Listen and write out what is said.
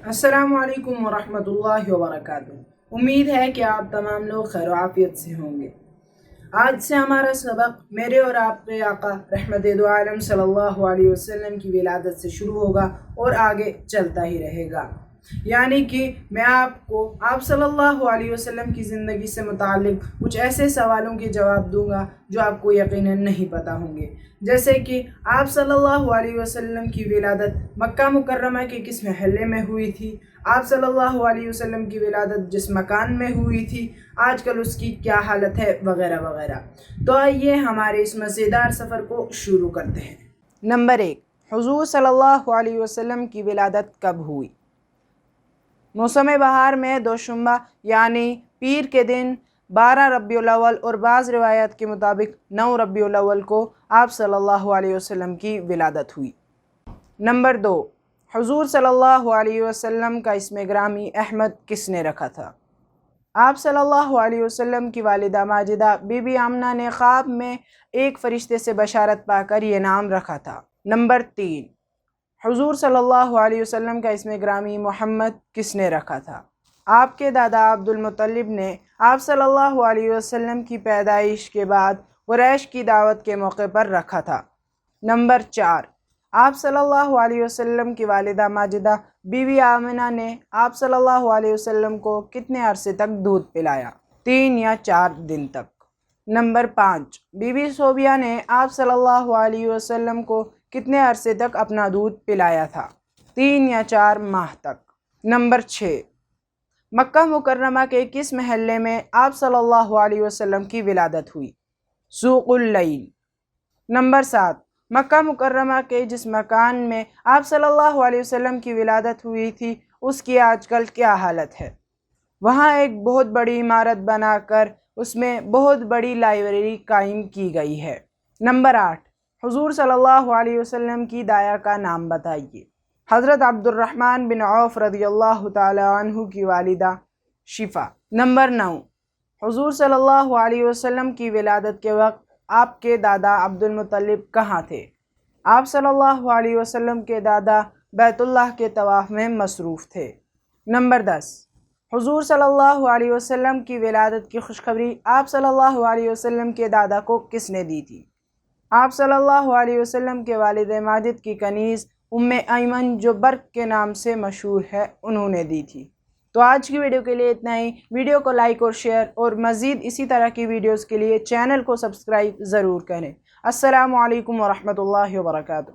السلام علیکم ورحمۃ اللہ وبرکاتہ۔ امید ہے کہ آپ تمام لوگ خیر و عافیت سے ہوں گے۔ آج سے ہمارا سبق میرے اور آپ کے آقا رحمت دو عالم صلی اللہ علیہ وسلم کی ولادت سے شروع ہوگا اور آگے چلتا ہی رہے گا۔ یعنی کہ میں آپ کو آپ صلی اللہ علیہ وسلم کی زندگی سے متعلق کچھ ایسے سوالوں کے جواب دوں گا جو آپ کو یقیناً نہیں پتہ ہوں گے، جیسے کہ آپ صلی اللہ علیہ وسلم کی ولادت مکہ مکرمہ کے کس محلے میں ہوئی تھی، آپ صلی اللہ علیہ وسلم کی ولادت جس مکان میں ہوئی تھی آج کل اس کی کیا حالت ہے، وغیرہ وغیرہ۔ تو آئیے ہمارے اس مزیدار سفر کو شروع کرتے ہیں۔ نمبر 1، حضور صلی اللہ علیہ وسلم کی ولادت کب ہوئی؟ موسم بہار میں دوشنبہ یعنی پیر کے دن 12 ربیع الاول اور بعض روایات کے مطابق 9 ربیع الاول کو آپ صلی اللہ علیہ وسلم کی ولادت ہوئی۔ نمبر 2، حضور صلی اللہ علیہ وسلم کا اسم گرامی احمد کس نے رکھا تھا؟ آپ صلی اللہ علیہ وسلم کی والدہ ماجدہ بی بی آمنہ نے خواب میں ایک فرشتے سے بشارت پا کر یہ نام رکھا تھا۔ نمبر 3، حضور صلی اللہ علیہ وسلم کا اسم گرامی محمد کس نے رکھا تھا؟ آپ کے دادا عبد المطلب نے آپ صلی اللہ علیہ وسلم کی پیدائش کے بعد قریش کی دعوت کے موقع پر رکھا تھا۔ نمبر 4، آپ صلی اللہ علیہ وسلم کی والدہ ماجدہ بی بی آمنہ نے آپ صلی اللہ علیہ وسلم کو کتنے عرصے تک دودھ پلایا؟ 3 یا 4 دن تک۔ نمبر 5، بی بی صوبیہ نے آپ صلی اللہ علیہ وسلم کو کتنے عرصے تک اپنا دودھ پلایا تھا؟ 3 یا 4 ماہ تک۔ نمبر 6، مکہ مکرمہ کے کس محلے میں آپ صلی اللہ علیہ وسلم کی ولادت ہوئی؟ سوق اللیل۔ نمبر 7، مکہ مکرمہ کے جس مکان میں آپ صلی اللہ علیہ وسلم کی ولادت ہوئی تھی اس کی آج کل کیا حالت ہے؟ وہاں ایک بہت بڑی عمارت بنا کر اس میں بہت بڑی لائبریری قائم کی گئی ہے۔ نمبر 8، حضور صلی اللہ علیہ وسلم کی دایا کا نام بتائیے۔ حضرت عبد الرحمن بن عوف رضی اللہ تعالی عنہ کی والدہ شفا۔ نمبر 9، حضور صلی اللہ علیہ وسلم کی ولادت کے وقت آپ کے دادا عبد المطلب کہاں تھے؟ آپ صلی اللہ علیہ وسلم کے دادا بیت اللہ کے طواف میں مصروف تھے۔ نمبر 10، حضور صلی اللہ علیہ وسلم کی ولادت کی خوشخبری آپ صلی اللہ علیہ وسلم کے دادا کو کس نے دی تھی؟ آپ صلی اللہ علیہ وسلم کے والد ماجد کی کنیز ام ایمن جو برق کے نام سے مشہور ہے انہوں نے دی تھی۔ تو آج کی ویڈیو کے لیے اتنا ہی۔ ویڈیو کو لائک اور شیئر اور مزید اسی طرح کی ویڈیوز کے لیے چینل کو سبسکرائب ضرور کریں۔ السلام علیکم ورحمۃ اللہ وبرکاتہ۔